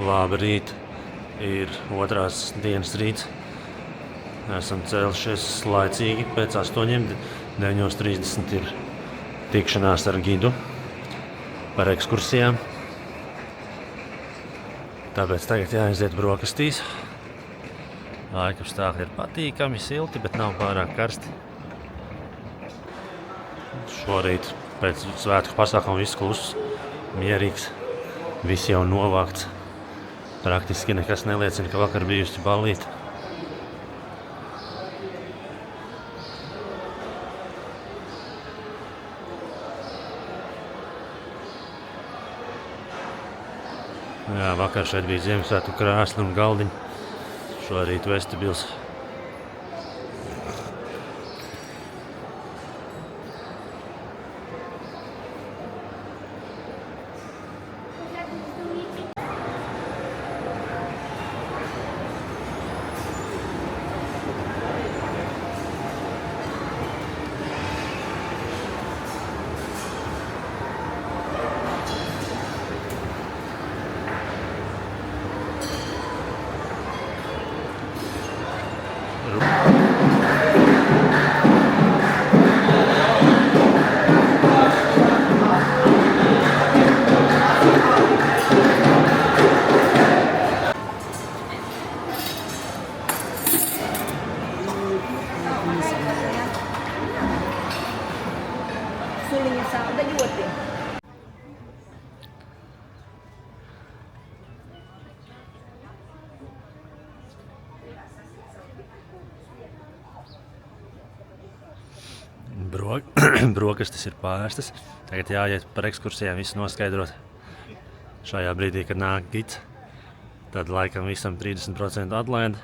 Labrīt, ir otrās dienas rīts. Esam cēlušies laicīgi, pēc 8, 9:30 ir tikšanās ar gidu par ekskursijām. Tāpēc tagad jāaiziet brokastīs. Laikapstākļi ir patīkami, silti, bet nav pārāk karsti. Šorīt pēc svētku pasākuma viss kluss, mierīgs, viss jau novākts. Praktiski nekas neliecina, ka vakar bijusi ballīte. Jā, vakar šeit bija Ziemassvētku krāsni un galdiņi. Šorīt vestibils. Suliņa salda ļoti. Brokastis ir pārstas. Tagad jāiet par ekskursijām, visu noskaidrot. Šajā brīdī, kad nāk gids, tad laikam visam 30% atlaide.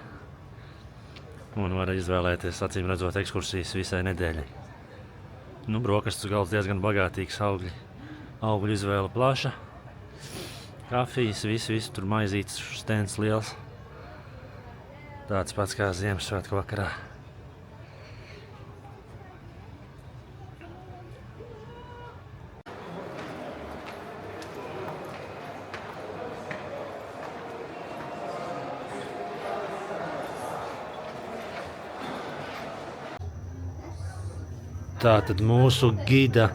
Un var izvēlēties, acīm redzot, ekskursijas visai nedēļai. Brokastis galds diezgan bagātīgs, augļu izvēle plaša. Kafijas, visu, tur maizītes, stends liels. Tāds pats kā Ziemassvētku vakarā. Tātad mūsu gida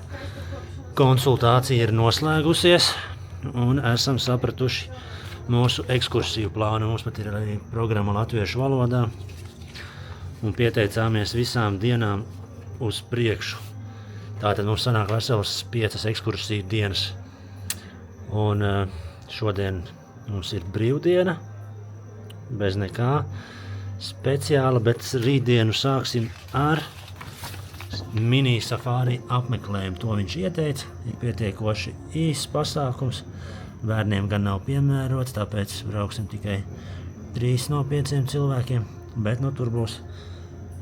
konsultācija ir noslēgusies un esam sapratuši mūsu ekskursiju plānu. Mums pat ir arī programma latviešu valodā un pieteicāmies visām dienām uz priekšu. Tātad mums sanāk veselas 5 ekskursiju dienas. Un šodien mums ir brīvdiena, bez nekā speciāla, bet rītdienu sāksim ar mini safari apmeklējumu. To viņš ieteica, ir pietiekoši īsts pasākums. Bērniem gan nav piemērots, tāpēc brauksim tikai 3 no 5 cilvēkiem, bet tur būs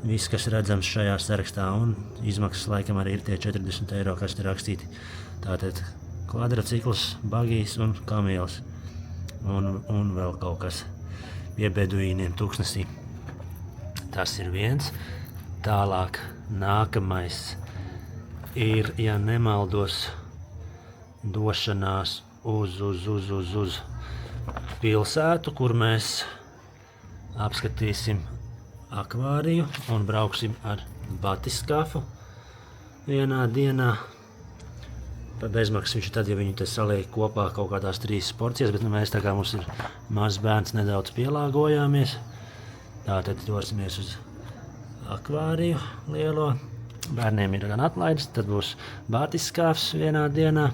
viss, kas redzams šajā sarakstā, un izmaksas laikam arī ir tie 40 eiro, kas ir rakstīti. Tātad kvadracikls, bagijs un kamiels un vēl kaut kas pie beduīniem tuksnesī. Tas ir viens. Tālāk nākamais ir, ja nemaldos, došanās uz pilsētu, kur mēs apskatīsim akvāriju un brauksim ar batiskafu vienā dienā. Par bezmaksu viņš ir tad, ja viņu te saliek kopā kaut kādās 3 porcijas, bet mēs, tā kā mums ir mazs bērns, nedaudz pielāgojāmies. Tātad dosimies uz akvāriju lielo. Bērniem ir gan atlaides, tad būs batiskafs vienā dienā.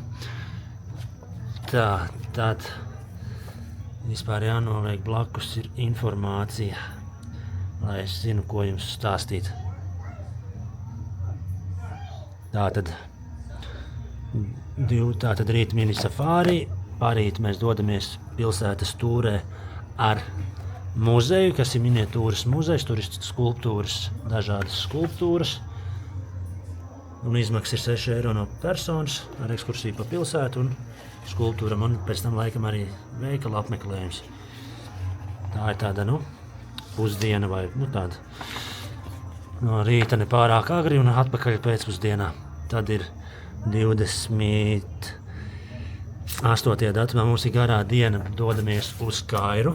Tad vispār jānoliek blakus ir informācija, lai es zinu, ko jums stāstīt. Tātad rīt mini safari, parīt mēs dodamies pilsētas tūrē ar muzeju, kas ir miniatūras muzejs, tur ir skulptūras, dažādas skulptūras. Un izmaksas ir 6 eiro no personas ar ekskursiju pa pilsētu un skulptūram, un pēc tam laikam arī veikala apmeklējums. Tā ir tāda, pusdiena vai tāda no rīta ne pārāk agri un atpakaļ pēcpusdienā. Tad ir 25. 8. datumā mums ir garā diena, dodamies uz Kairu.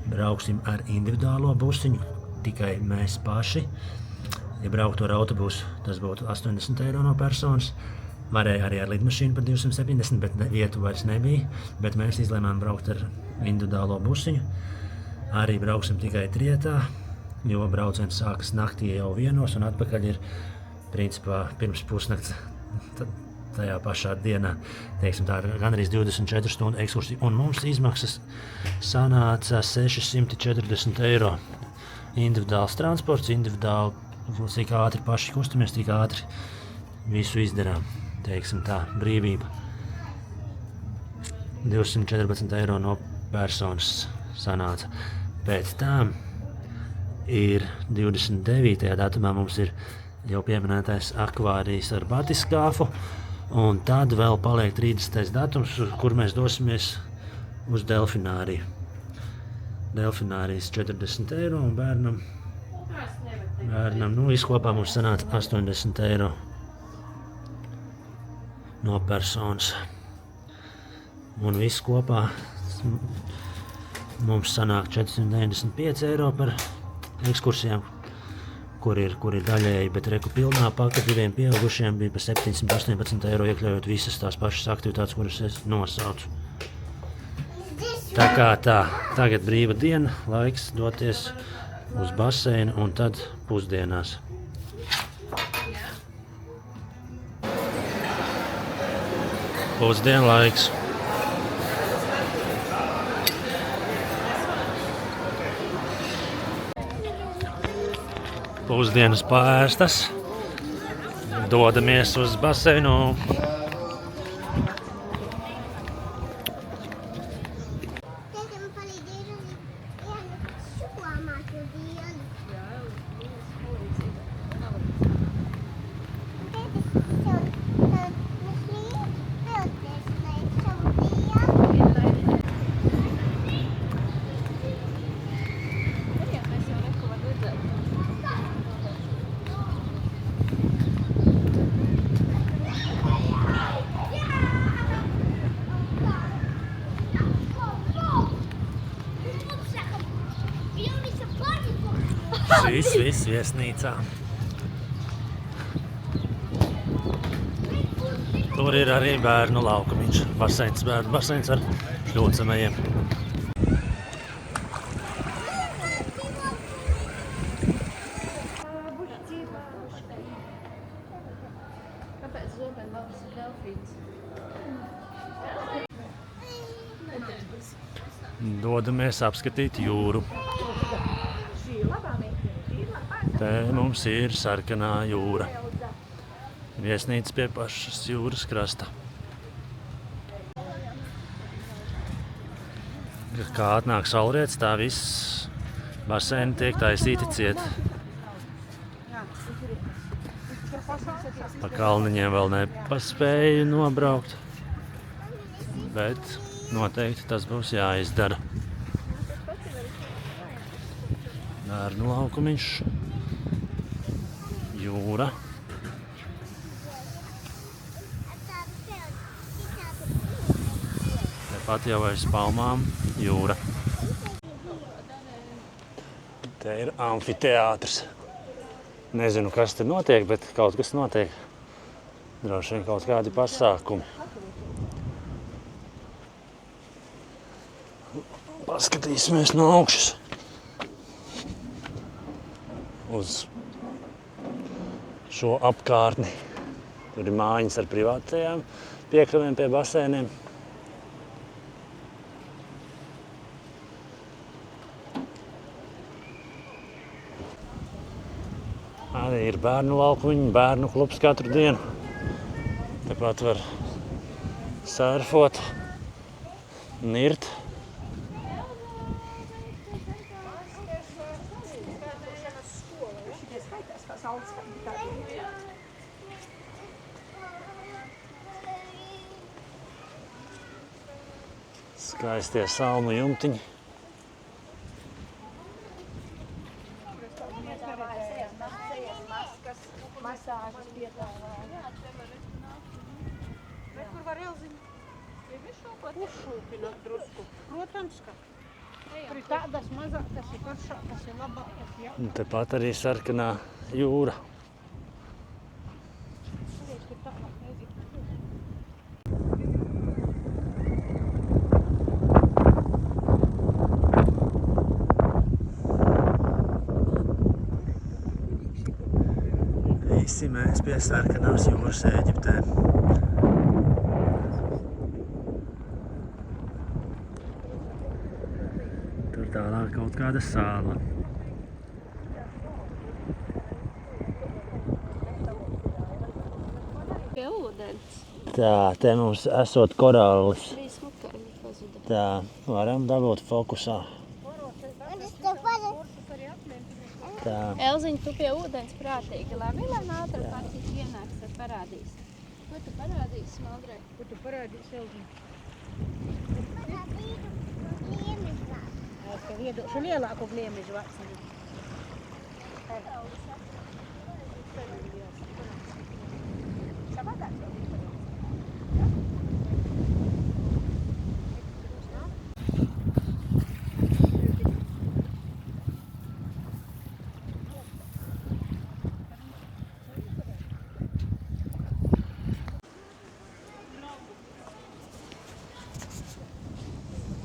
Brauksim ar individuālo busiņu, tikai mēs paši. Ja brauktu ar autobusu, tas būtu 80 eiro no personas. Varēja arī ar lidmašīnu par 270, bet vietu vairs nebija. Bet mēs izlēmām braukt ar individuālo busiņu. Arī brauksim tikai trietā, jo brauciens sākas naktī jau 1 un atpakaļ ir principā pirms pusnakts tajā pašā dienā. Teiksim, tā ir gandrīz 24 stundu ekskursija. Un mums izmaksas sanāca 640 eiro. Individuāls transports, individuāli, cik ātri paši kustamies, cik ātri visu izdarām. Teiksim tā, brīvība. 214 eiro no personas sanāca. Pēc tam ir 29. datumā mums ir jau pieminētais akvārijas ar batiskāfu. Un tad vēl paliek 30. datums, kur mēs dosimies uz delfināriju. Delfinārijas 40 eiro un bērnam izkopā mums sanāca 80 eiro no personas. Un viss kopā mums sanāk 495 eiro par ekskursijām, kur ir daļēji, bet reku pilnā paka diviem pieaugušiem bija pa 718 eiro, iekļaujot visas tās pašas aktivitātes, kuras es nosaucu. Tā kā tā, tagad brīva diena, laiks doties uz baseinu un tad pusdienās. Pusdienlaiks. Pusdienas pārstas. Dodamies uz baseinu. Viss viesnīcā. Tur ir arī bērnu laukumiņš. Bērnu baseins ar šļūcamajiem. Dodamies apskatīt jūru. Te mums ir sarkanā jūra. Viesnīca pie pašas jūras krasta. Kā atnāk saulrietis, tā viss baseini tiek taisīti ciet. Pa kalniņiem vēl nepaspēju nobraukt, bet noteikti tas būs jāizdara. Bērnu laukumiņš. Jūra. Tepat jau aiz palmām jūra. Te ir amfiteātrs. Nezinu, kas te notiek, bet kaut kas notiek. Droši vien kaut kādi pasākumi. Paskatīsimies no augšas. Uz šo apkārtni. Tur ir mājiņas ar privātajām piekraviem pie baseiniem. Arī ir bērnu laukumiņi, bērnu klubs katru dienu. Tepat var surfot, nirt. Skaistie salmu jumtiņi. Anska. Tur ir tādas mazākas, ir karšākas, ir labākas, jā. Un tepat arī sarkanā jūra. Tur ir tālāk, nezinu. Visi mēs pie sarkanās jūras Ēģiptē. Tur tālāk kaut kāda sāla. Pie ūdens. Tā, te mums esot korālis. Arī smukaiņi pazuda. Tā, varam dabūt fokusā. Tā. Elziņ, tu pie ūdens prātīgi. Labi, lai ātri pārcīt ienāks, tad parādīs. Ko tu parādīsi, Smaldrē? Ko tu parādīsi, Elziņ? Es tev iedošu lielāku gliemežu vācini.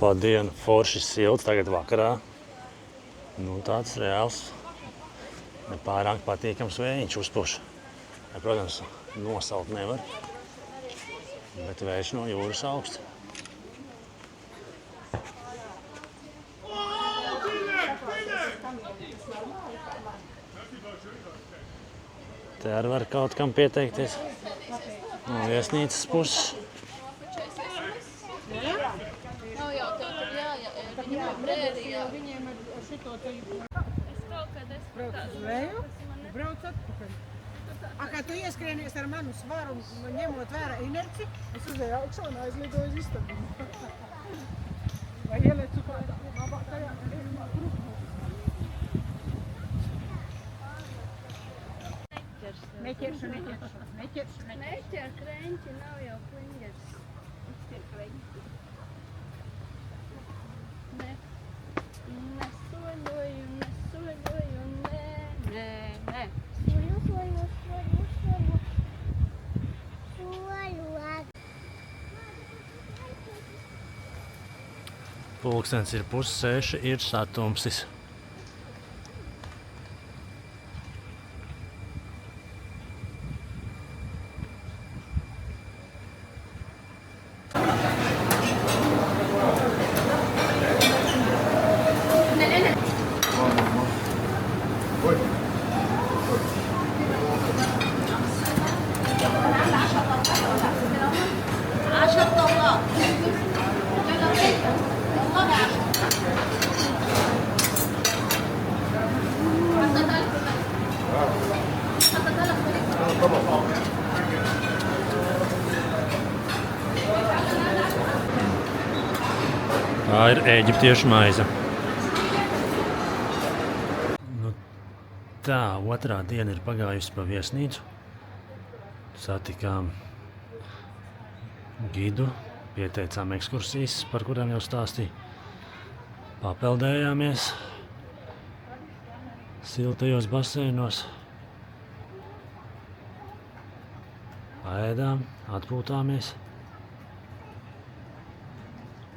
Pa dienu forši silts, tagad vakarā. Nu, tāds reāls, nepārāk patīkams vējiņš uzpuš. Ja, protams, nosaukt nevar, bet vējš no jūras augsts. Te arī var kaut kam pieteikties no viesnīcas puses. Nav jau tev tur jāiet, viņam prērijā. Viņiem ar šito te Es kaut kad esmu brauc uz leju, brauc atpakaļ. Kā tu ieskrienies ar manu svaru, ņemot vērā inerci, es uzēju augšā un aizlidoju uz istabu. Vai ielecu kādā labākajā grupā? Neķeršu. Neķer kreņķi, nav jau kliņģers. Neķer kreņķi. Nesoļoju, nē. Pulkstens ir 5:30, ir satumsis. Tā ir ēģiptiešu maize. Nu, tā, otrā diena ir pagājusi pa viesnīcu. Satikām gidu, pieteicām ekskursijas, par kurām jau stāstīju. Papeldējāmies siltajos baseinos. Paēdām, atpūtāmies.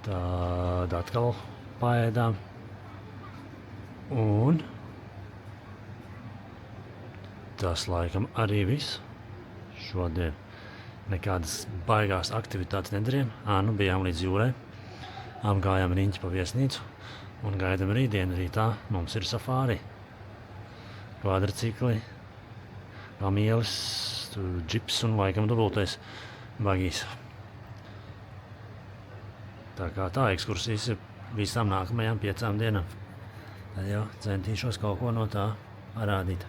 Tad atkal paēdām. Un tas laikam arī viss. Šodien nekādas baigās aktivitātes nedarījām. Nu bijām līdz jūrai. Apgājām riņķi pa viesnīcu. Un gaidām rītdienu rītā. Mums ir safāri. Kvadricikli, kamielis, džips un laikam dubultais bagīs. Tā kā tā ekskursijas ir visām nākamajām 5 dienām. Tad jau centīšos kaut ko no tā parādīt.